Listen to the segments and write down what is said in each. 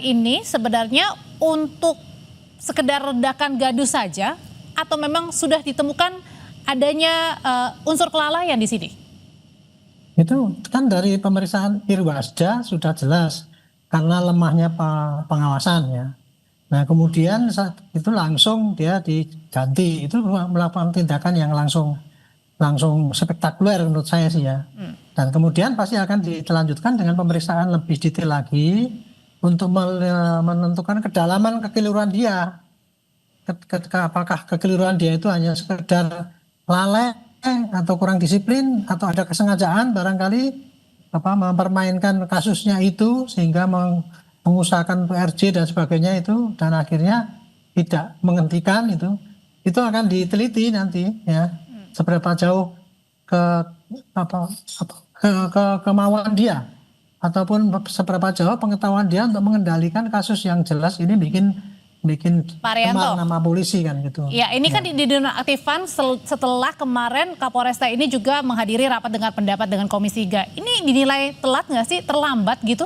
ini sebenarnya untuk sekedar redakan gaduh saja atau memang sudah ditemukan adanya unsur kelalaian di sini? Itu kan dari pemeriksaan Irwasda sudah jelas karena lemahnya pengawasan ya. Nah kemudian saat itu langsung dia diganti, itu melakukan tindakan yang langsung spektakuler menurut saya sih ya. Dan kemudian pasti akan dilanjutkan dengan pemeriksaan lebih detail lagi untuk menentukan kedalaman kekeliruan dia. Apakah kekeliruan dia itu hanya sekedar lalai atau kurang disiplin atau ada kesengajaan barangkali mempermainkan kasusnya itu sehingga mengusahakan PRJ dan sebagainya itu dan akhirnya tidak menghentikan itu akan diteliti nanti ya seberapa jauh kemauan dia ataupun seberapa jauh pengetahuan dia untuk mengendalikan kasus yang jelas ini bikin cemar nama polisi kan gitu. Ya, ini kan dinonaktifkan setelah kemarin Kapolresta ini juga menghadiri rapat dengar pendapat dengan Komisi 3. Ini dinilai telat nggak sih, terlambat gitu?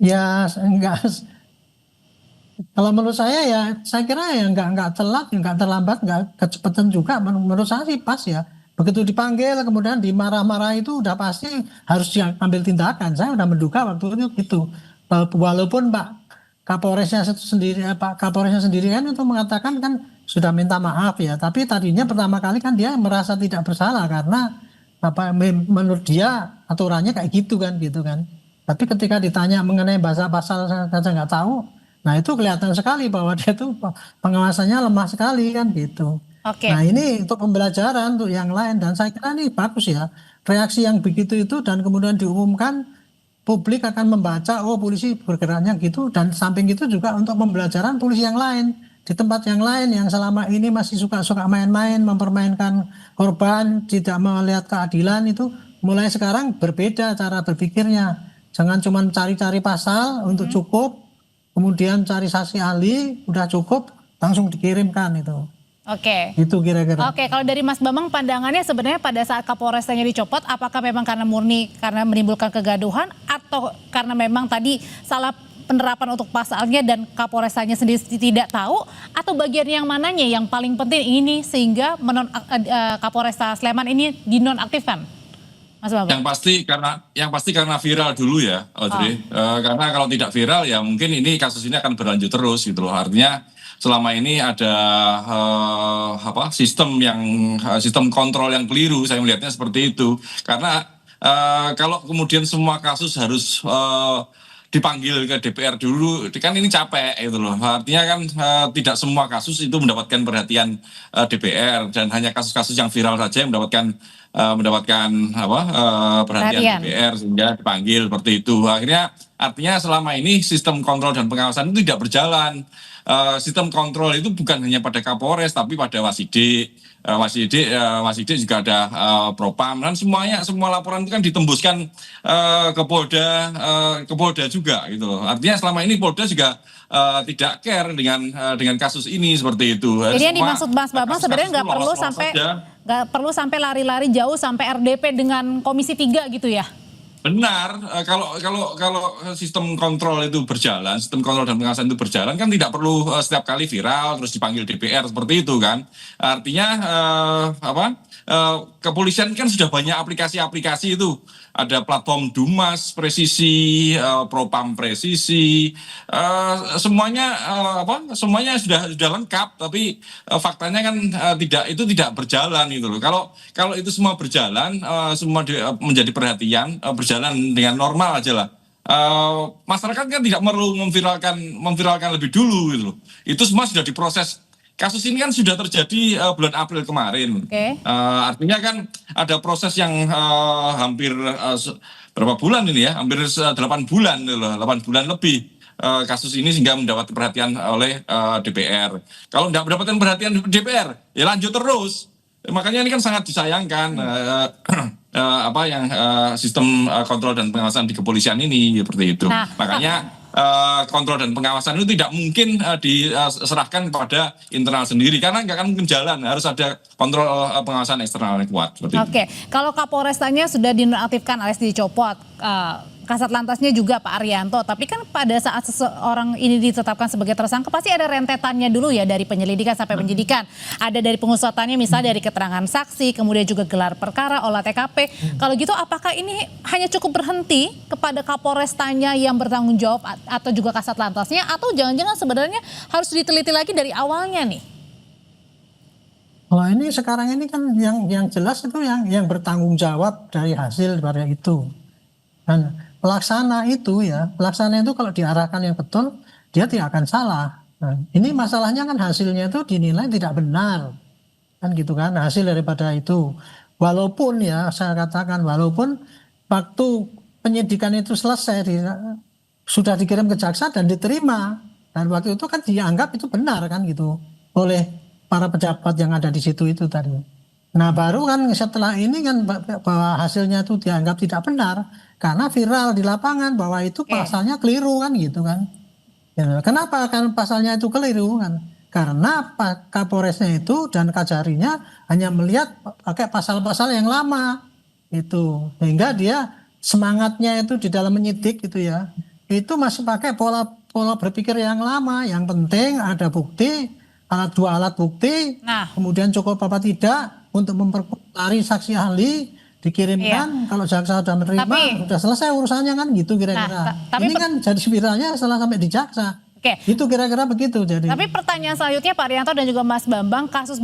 Ya enggak. Kalau menurut saya kira ya enggak telat, enggak terlambat, enggak kecepatan juga. Menurut saya sih pas ya. Begitu dipanggil kemudian dimarah-marah itu udah pasti harus diambil tindakan. Saya udah menduga waktu itu gitu. Walaupun Kapolresnya sendiri kan itu mengatakan kan sudah minta maaf ya. Tapi tadinya pertama kali kan dia merasa tidak bersalah karena menurut dia aturannya kayak gitu kan. Tapi ketika ditanya mengenai bahasa pasal saja nggak tahu. Nah itu kelihatan sekali bahwa dia tuh pengawasannya lemah sekali kan gitu. Oke. Nah ini untuk pembelajaran untuk yang lain dan saya kira ini bagus ya. Reaksi yang begitu itu dan kemudian diumumkan publik akan membaca oh polisi bergeraknya gitu dan samping itu juga untuk pembelajaran polisi yang lain di tempat yang lain yang selama ini masih suka main-main mempermainkan korban tidak melihat keadilan itu mulai sekarang berbeda cara berpikirnya. Jangan cuma cari-cari pasal untuk cukup kemudian cari saksi ahli udah cukup langsung dikirimkan itu. Oke. Itu kira-kira. Oke, kalau dari Mas Bambang pandangannya sebenarnya pada saat Kapolrestanya dicopot, apakah memang karena menimbulkan kegaduhan atau karena memang tadi salah penerapan untuk pasalnya dan Kapolrestanya sendiri tidak tahu, atau bagian yang mananya yang paling penting ini sehingga Kapolresta Sleman ini dinonaktifkan? Mas Bambang. Yang pasti karena viral dulu ya, Audrey. Karena kalau tidak viral ya mungkin kasus ini akan berlanjut terus gitu loh. Artinya selama ini ada sistem kontrol yang keliru, saya melihatnya seperti itu. Karena kalau kemudian semua kasus harus dipanggil ke DPR dulu, kan ini capek gitu loh. Artinya kan tidak semua kasus itu mendapatkan perhatian DPR dan hanya kasus-kasus yang viral saja yang mendapatkan perhatian DPR sehingga dipanggil seperti itu. Artinya selama ini sistem kontrol dan pengawasan itu tidak berjalan. Sistem kontrol itu bukan hanya pada Kapolres tapi pada Wasidik. Wasidik juga ada Propam dan semua laporan itu kan ditembuskan ke Polda juga gitu loh. Artinya selama ini Polda juga tidak care dengan kasus ini seperti itu. Jadi yang dimaksud Mas Bambang sebenarnya nggak perlu sampai lari-lari jauh sampai RDP dengan Komisi 3 gitu ya? Benar, kalau sistem kontrol itu berjalan, sistem kontrol dan pengawasan itu berjalan kan tidak perlu setiap kali viral terus dipanggil DPR seperti itu kan. Artinya kepolisian kan sudah banyak aplikasi-aplikasi itu. Ada platform Dumas Presisi, Propam Presisi, semuanya sudah lengkap, tapi faktanya kan tidak berjalan gitu loh. Kalau itu semua berjalan, semua menjadi perhatian, berjalan dengan normal aja lah. Masyarakat kan tidak perlu memviralkan lebih dulu gitu loh. Itu semua sudah diproses. Kasus ini kan sudah terjadi bulan April kemarin. Artinya kan ada proses yang hampir berapa bulan ini ya, hampir 8 bulan, 8 bulan lebih kasus ini sehingga mendapat perhatian oleh DPR. Kalau tidak mendapatkan perhatian DPR, ya lanjut terus. Makanya ini kan sangat disayangkan sistem kontrol dan pengawasan di kepolisian ini seperti itu. Makanya kontrol dan pengawasan itu tidak mungkin diserahkan kepada internal sendiri karena nggak akan mungkin jalan, harus ada kontrol pengawasan eksternal yang kuat. Oke, kalau Kapolrestanya sudah dinonaktifkan alias dicopot, Kasat Lantasnya juga Pak Arianto. Tapi kan pada saat seseorang ini ditetapkan sebagai tersangka pasti ada rentetannya dulu ya dari penyelidikan sampai penyidikan. Ada dari pengusutannya misalnya dari keterangan saksi, kemudian juga gelar perkara, olah TKP. Kalau gitu apakah ini hanya cukup berhenti kepada Kapolrestanya yang bertanggung jawab atau juga Kasat Lantasnya, atau jangan-jangan sebenarnya harus diteliti lagi dari awalnya nih? Kalau ini sekarang ini kan yang jelas itu yang bertanggung jawab dari hasil daripada itu. Dan pelaksana itu kalau diarahkan yang betul, dia tidak akan salah. Nah, ini masalahnya kan hasilnya itu dinilai tidak benar. Kan gitu kan, hasil daripada itu. Walaupun ya, saya katakan, walaupun waktu penyidikan itu selesai, sudah dikirim ke jaksa dan diterima. Dan waktu itu kan dianggap itu benar kan gitu, oleh para pejabat yang ada di situ itu tadi. Nah baru kan setelah ini kan bahwa hasilnya itu dianggap tidak benar karena viral di lapangan bahwa itu pasalnya keliru kan gitu kan. Ya, kenapa kan pasalnya itu keliru kan? Karena Pak Kapolresnya itu dan Kajarinya hanya melihat pakai pasal-pasal yang lama itu, sehingga dia semangatnya itu di dalam menyidik gitu ya, itu masih pakai pola berpikir yang lama. Yang penting ada bukti, dua alat bukti, kemudian cukup apa tidak untuk memperkuat saksi ahli, dikirimkan, kalau jaksa sudah menerima, sudah selesai urusannya kan gitu kira-kira. Ini kan jadi viralnya setelah sampai di jaksa. Itu kira-kira begitu jadi. Tapi pertanyaan selanjutnya Pak Arianto dan juga Mas Bambang, kasus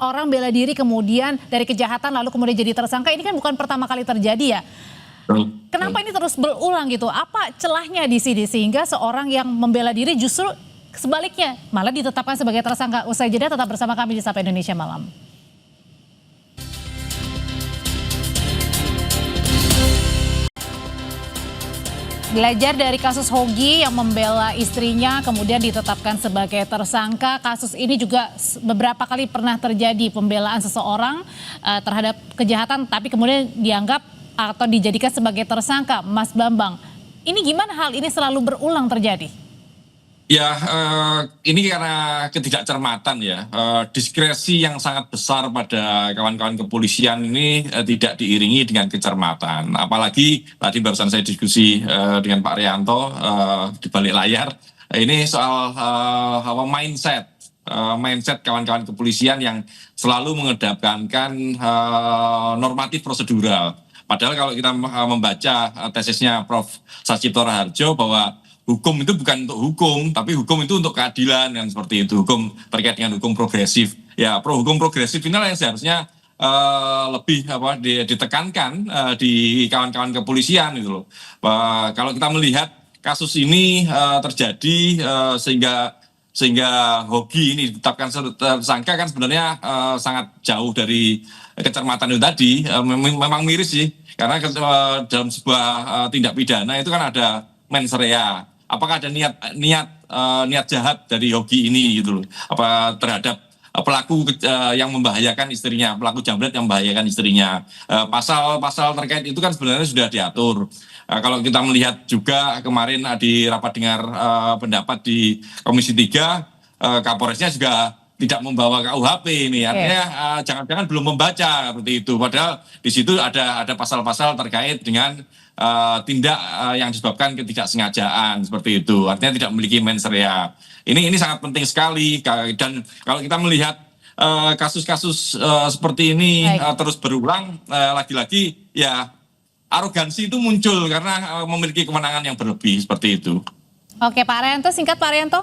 orang bela diri kemudian dari kejahatan lalu kemudian jadi tersangka, ini kan bukan pertama kali terjadi ya. Kenapa ini terus berulang gitu? Apa celahnya di sini sehingga seorang yang membela diri justru sebaliknya malah ditetapkan sebagai tersangka? Usai jeda tetap bersama kami di Sapa Indonesia Malam. Belajar dari kasus Hogi yang membela istrinya kemudian ditetapkan sebagai tersangka, kasus ini juga beberapa kali pernah terjadi pembelaan seseorang terhadap kejahatan tapi kemudian dianggap atau dijadikan sebagai tersangka. Mas Bambang, ini gimana hal ini selalu berulang terjadi? Ya, ini karena ketidakcermatan ya, diskresi yang sangat besar pada kawan-kawan kepolisian ini tidak diiringi dengan kecermatan. Apalagi tadi barusan saya diskusi dengan Pak Arianto di balik layar, ini soal mindset kawan-kawan kepolisian yang selalu mengedepankan normatif prosedural. Padahal kalau kita membaca tesisnya Prof. Sachipto Raharjo bahwa hukum itu bukan untuk hukum, tapi hukum itu untuk keadilan, kan seperti itu. Hukum terkait dengan hukum progresif. Ya, hukum progresif inilah yang seharusnya lebih ditekankan di kawan-kawan kepolisian gitu loh. Kalau kita melihat kasus ini terjadi sehingga Hogi ini ditetapkan tersangka kan sebenarnya sangat jauh dari kecermatan itu tadi. Memang miris sih, karena dalam sebuah tindak pidana itu kan ada mens rea. Apakah ada niat jahat dari Hogi ini gitu loh? Apa terhadap pelaku yang membahayakan istrinya, pelaku jambret yang membahayakan istrinya. Pasal-pasal terkait itu kan sebenarnya sudah diatur. Kalau kita melihat juga kemarin di rapat dengar pendapat di Komisi 3, Kapolresnya juga tidak membawa KUHP ini. Artinya jangan-jangan belum membaca seperti itu. Padahal di situ ada pasal-pasal terkait dengan tindak yang disebabkan ketidaksengajaan seperti itu. Artinya tidak memiliki mens rea. Ini sangat penting sekali. Dan kalau kita melihat kasus-kasus seperti ini terus berulang, lagi-lagi ya arogansi itu muncul karena memiliki kewenangan yang berlebih seperti itu. Oke, Pak Arianto, singkat Pak Arianto.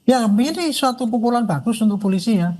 Ya, ini suatu pukulan bagus untuk polisi ya.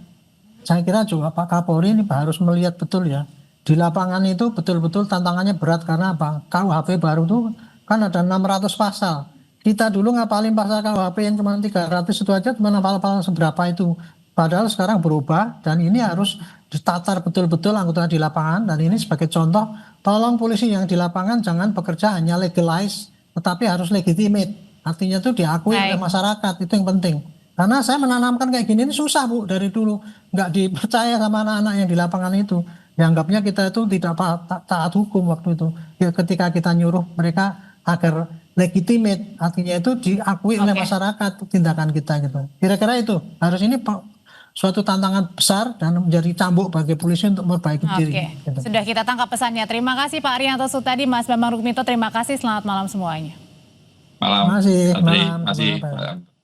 Saya kira juga Pak Kapolri ini harus melihat betul ya. Di lapangan itu betul-betul tantangannya berat karena apa? KUHP baru itu kan ada 600 pasal. Kita dulu ngapalin pasal KUHP yang cuma 300 itu aja, cuma hafal seberapa itu. Padahal sekarang berubah dan ini harus ditatar betul-betul anggota di lapangan. Dan ini sebagai contoh, tolong polisi yang di lapangan jangan bekerja hanya legalize, tetapi harus legitimate. Artinya itu diakui oleh masyarakat, itu yang penting. Karena saya menanamkan kayak gini ini susah Bu, dari dulu nggak dipercaya sama anak-anak yang di lapangan itu. Dianggapnya kita itu tidak taat hukum waktu itu. Ya, ketika kita nyuruh mereka agar legitimate, artinya itu diakui oleh masyarakat tindakan kita gitu. Kira-kira itu harus ini suatu tantangan besar dan menjadi cambuk bagi polisi untuk memperbaiki diri. Oke, Gitu. sudah kita tangkap pesannya. Terima kasih Pak Arianto Sutadi, Mas Bambang Rukminto, terima kasih. Selamat malam semuanya. Malam. Terima kasih. Adri. Malam. Terima kasih. Malam. Malam.